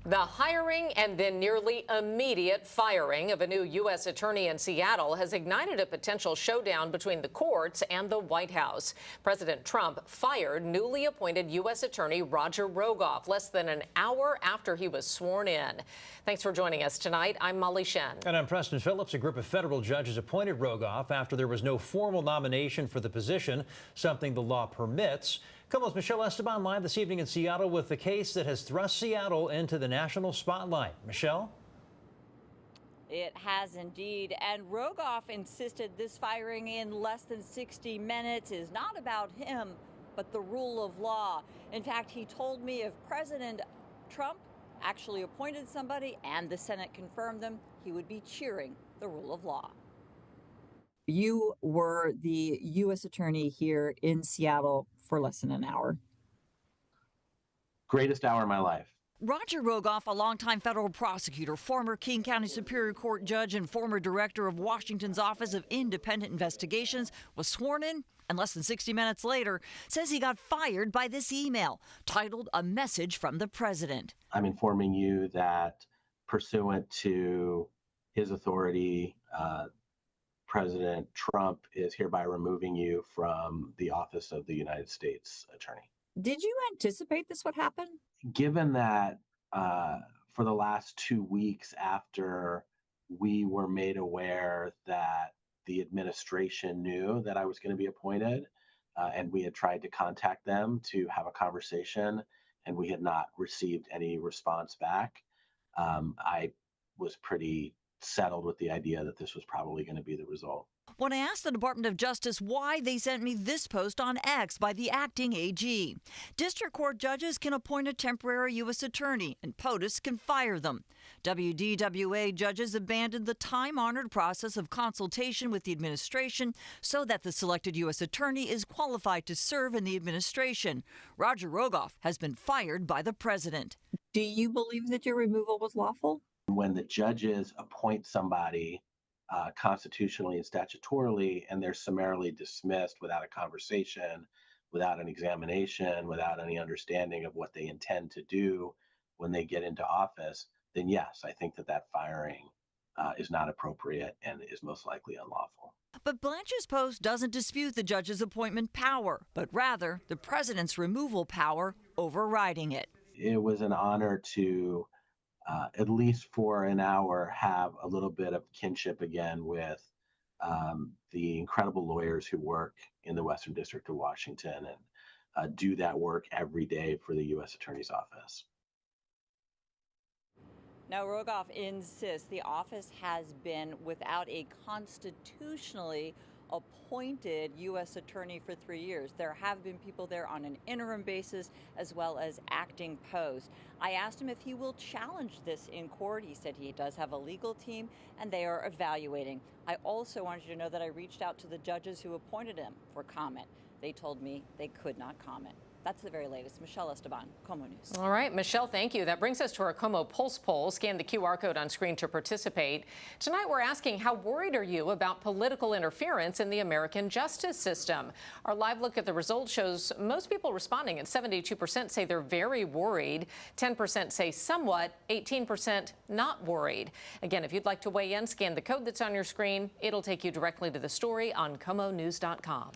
The hiring and then nearly immediate firing of a new U.S. attorney in Seattle has ignited a potential showdown between the courts and the White House. President Trump fired newly appointed U.S. Attorney Roger Rogoff less than an hour after he was sworn in. Thanks for joining us tonight. I'm Molly Shen. And I'm Preston Phillips. A group of federal judges appointed Rogoff after there was no formal nomination for the position, something the law permits. KOMO's Michelle Esteban live this evening in Seattle with the case that has thrust Seattle into the national spotlight. Michelle? It has indeed. And Rogoff insisted this firing in less than 60 minutes is not about him, but the rule of law. In fact, he told me if President Trump actually appointed somebody and the Senate confirmed them, he would be cheering the rule of law. You were the U.S. attorney here in Seattle for less than an hour. Greatest hour of my life. Roger Rogoff, a longtime federal prosecutor, former King County Superior Court judge, and former director of Washington's Office of Independent Investigations, was sworn in, and less than 60 minutes later, says he got fired by this email titled "A Message from the President." I'm informing you that pursuant to his authority, President Trump is hereby removing you from the office of the United States Attorney. Did you anticipate this would happen? Given that for the last 2 weeks after we were made aware that the administration knew that I was going to be appointed, and we had tried to contact them to have a conversation, and we had not received any response back, I was pretty settled with the idea that this was probably going to be the result. When I asked the Department of Justice why, they sent me this post on X by the acting AG. District court judges can appoint a temporary U.S. attorney, and POTUS can fire them. WDWA judges abandoned the time-honored process of consultation with the administration so that the selected U.S. attorney is qualified to serve in the administration. Roger Rogoff has been fired by the president. Do you believe that your removal was lawful? When the judges appoint somebody constitutionally and statutorily, and they're summarily dismissed without a conversation, without an examination, without any understanding of what they intend to do when they get into office, then yes, I think that firing is not appropriate and is most likely unlawful. But Blanche's post doesn't dispute the judge's appointment power, but rather the president's removal power overriding it. It was an honor to at least for an hour, have a little bit of kinship again with the incredible lawyers who work in the Western District of Washington and do that work every day for the U.S. Attorney's Office. Now, Rogoff insists the office has been without a constitutionally appointed U.S. attorney for 3 years. There have been people there on an interim basis as well as acting posts. I asked him if he will challenge this in court. He said he does have a legal team and they are evaluating. I also wanted you to know that I reached out to the judges who appointed him for comment. They told me they could not comment. That's the very latest. Michelle Esteban, KOMO News. All right, Michelle, thank you. That brings us to our KOMO Pulse poll. Scan the QR code on screen to participate. Tonight, we're asking, how worried are you about political interference in the American justice system? Our live look at the results shows most people responding, and 72% say they're very worried, 10% say somewhat, 18% not worried. Again, if you'd like to weigh in, scan the code that's on your screen. It'll take you directly to the story on KOMOnews.com.